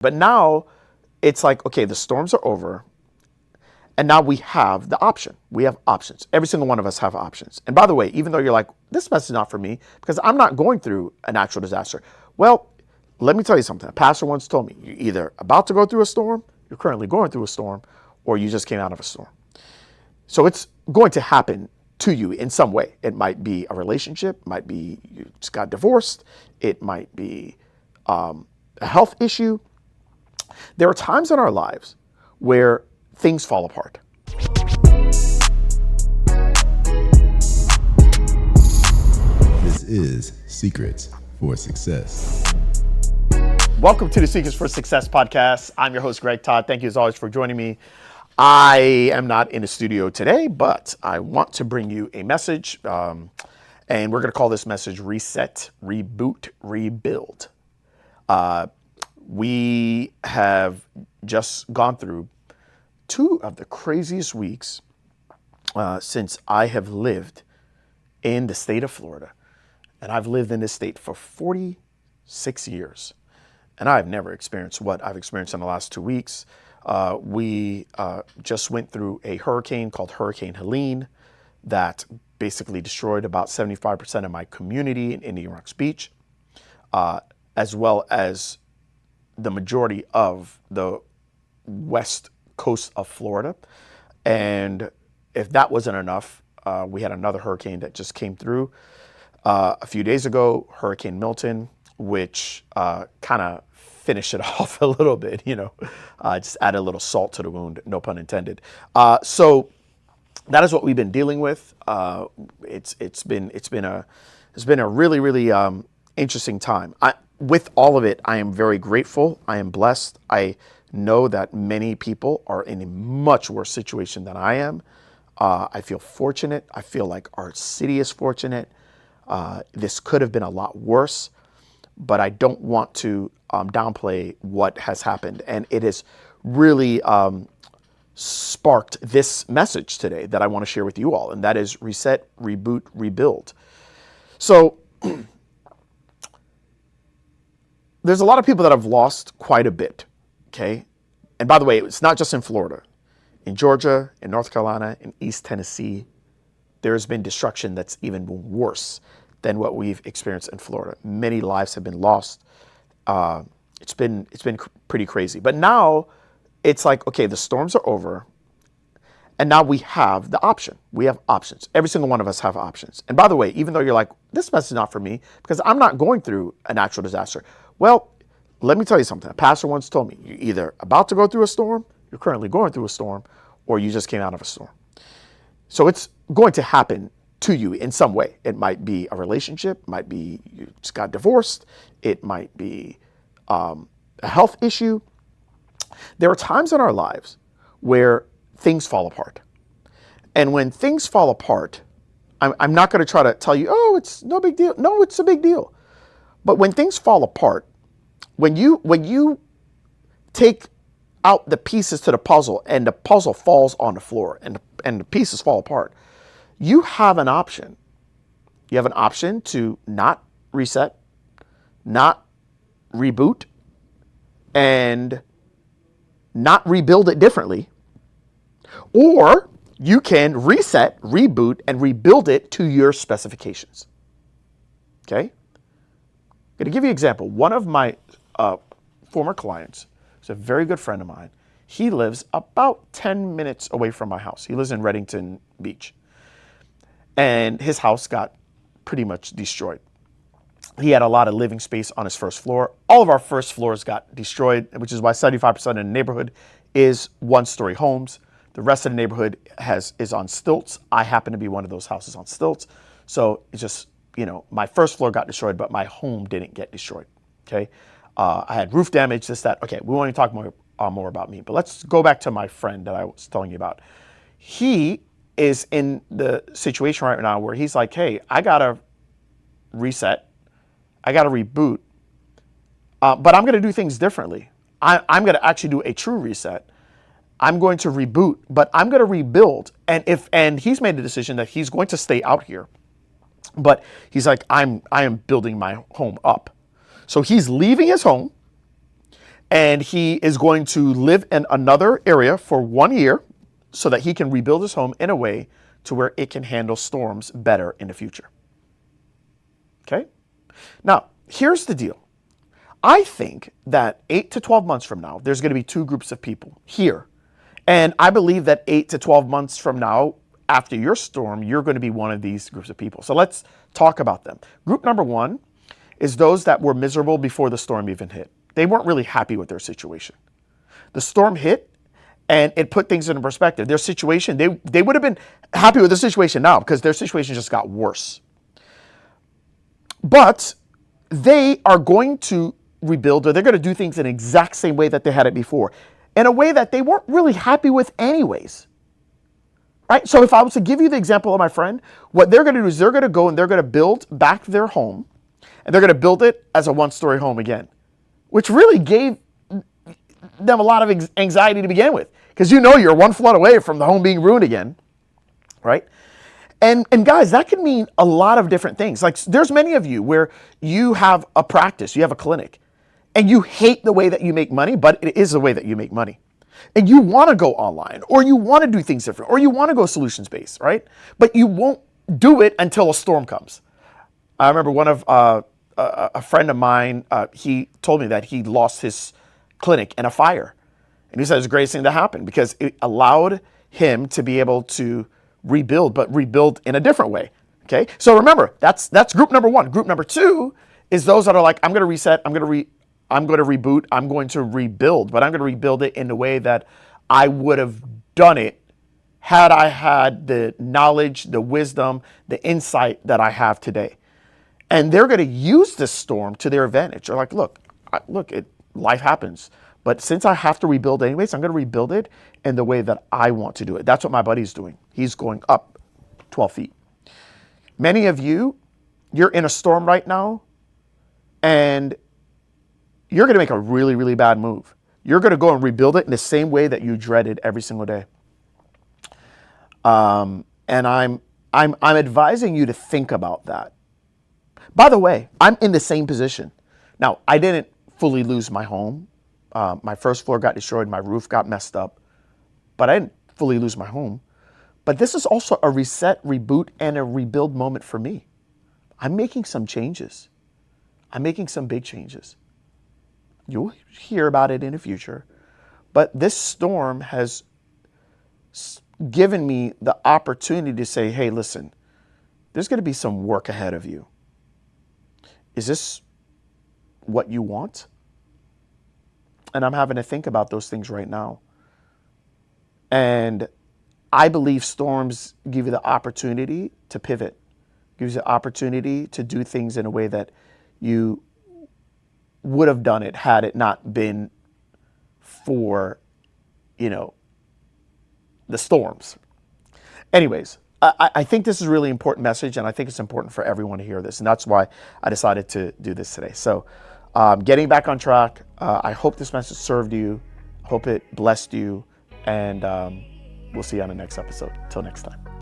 But now it's like, okay, the storms are over. And now we have the option. We have options. Every single one of us have options. And by the way, even though you're like, this message is not for me because I'm not going through a natural disaster. Well, let me tell you something. A pastor once told me, you're either about to go through a storm, you're currently going through a storm, or you just came out of a storm. So it's going to happen to you in some way. It might be a relationship, it might be you just got divorced, it might be a health issue. There are times in our lives where things fall apart. This is Secrets for Success. Welcome to the Secrets for Success podcast. I'm your host, Greg Todd. Thank you as always for joining me. I am not in the studio today, but I want to bring you a message. And we're going to call this message Reset, Reboot, Rebuild. We have just gone through two of the craziest weeks since I have lived in the state of Florida. And I've lived in this state for 46 years. And I've never experienced what I've experienced in the last 2 weeks. We just went through a hurricane called Hurricane Helene that basically destroyed about 75% of my community in Indian Rocks Beach, as well as the majority of the west coast of Florida. And if that wasn't enough, we had another hurricane that just came through a few days ago, Hurricane Milton, which kind of finished it off a little bit, just add a little salt to the wound, no pun intended. So that is what we've been dealing with. It's been a really, really interesting time. With all of it, I am very grateful. I am blessed. I know that many people are in a much worse situation than I am. I feel fortunate. I feel like our city is fortunate. This could have been a lot worse, but I don't want to downplay what has happened. And it has really sparked this message today that I want to share with you all, and that is reset, reboot, rebuild. So there's a lot of people that have lost quite a bit, okay? And by the way, it's not just in Florida. In Georgia, in North Carolina, in East Tennessee, there's been destruction that's even worse than what we've experienced in Florida. Many lives have been lost. It's been pretty crazy. But now it's like, okay, the storms are over. And now we have the option. We have options. Every single one of us have options. And by the way, even though you're like, this message is not for me because I'm not going through a natural disaster. Well, let me tell you something. A pastor once told me, you're either about to go through a storm, you're currently going through a storm, or you just came out of a storm. So it's going to happen to you in some way. It might be a relationship, it might be you just got divorced, it might be a health issue. There are times in our lives where things fall apart. And when things fall apart, I'm not going to try to tell you, oh, it's no big deal. No, it's a big deal. But when things fall apart, when you take out the pieces to the puzzle and the puzzle falls on the floor and the pieces fall apart, you have an option. You have an option to not reset, not reboot, and not rebuild it differently. Or you can reset, reboot, and rebuild it to your specifications. Okay? I'm going to give you an example. One of my former clients, who's a very good friend of mine, he lives about 10 minutes away from my house. He lives in Reddington Beach. And his house got pretty much destroyed. He had a lot of living space on his first floor. All of our first floors got destroyed, which is why 75% of the neighborhood is one-story homes. The rest of the neighborhood is on stilts. I happen to be one of those houses on stilts. So it's just, my first floor got destroyed, but my home didn't get destroyed, okay? I had roof damage, this, that. Okay, we won't even talk more about me, but let's go back to my friend that I was telling you about. He is in the situation right now where he's like, hey, I got to reset. I got to reboot, but I'm going to do things differently. I'm going to actually do a true reset. I'm going to reboot, but I'm going to rebuild. And he's made the decision that he's going to stay out here, but he's like, I am building my home up. So he's leaving his home And he is going to live in another area for 1 year so that he can rebuild his home in a way to where it can handle storms better in the future. Okay? Now, here's the deal. I think that 8 to 12 months from now, there's going to be two groups of people here. And I believe that 8 to 12 months from now, after your storm, you're going to be one of these groups of people. So let's talk about them. Group number one is those that were miserable before the storm even hit. They weren't really happy with their situation. The storm hit and it put things into perspective. Their situation, they would have been happy with the situation now because their situation just got worse. But they are going to rebuild, or they're going to do things in the exact same way that they had it before, in a way that they weren't really happy with anyways. Right? So if I was to give you the example of my friend, what they're going to do is they're going to go and they're going to build back their home, and they're going to build it as a one-story home again, which really gave them a lot of anxiety to begin with, because you're one flood away from the home being ruined again, right? And guys, that can mean a lot of different things. Like there's many of you where you have a practice, you have a clinic, and you hate the way that you make money, but it is the way that you make money. And you want to go online, or you want to do things different, or you want to go solutions-based, right? But you won't do it until a storm comes. I remember one of a friend of mine, he told me that he lost his clinic in a fire. And he said it was the greatest thing that happened because it allowed him to be able to rebuild, but rebuild in a different way. Okay. So remember, that's group number one. Group number two is those that are like, I'm going to reset, I'm going to reboot, I'm going to rebuild, but I'm going to rebuild it in the way that I would have done it had I had the knowledge, the wisdom, the insight that I have today. And they're going to use this storm to their advantage. They're like, look, life happens. But since I have to rebuild anyways, I'm going to rebuild it in the way that I want to do it. That's what my buddy's doing. He's going up 12 feet. Many of you, you're in a storm right now, and you're going to make a really, really bad move. You're going to go and rebuild it in the same way that you dreaded every single day. And I'm advising you to think about that. By the way, I'm in the same position. Now, I didn't fully lose my home. My first floor got destroyed. My roof got messed up. But I didn't fully lose my home. But this is also a reset, reboot, and a rebuild moment for me. I'm making some changes. I'm making some big changes. You'll hear about it in the future. But this storm has given me the opportunity to say, hey, listen, there's going to be some work ahead of you. Is this what you want? And I'm having to think about those things right now. And I believe storms give you the opportunity to pivot, gives you the opportunity to do things in a way that you would have done it had it not been for, the storms. Anyways, I think this is a really important message, and I think it's important for everyone to hear this. And that's why I decided to do this today. So getting back on track, I hope this message served you. Hope it blessed you. And we'll see you on the next episode. Till next time.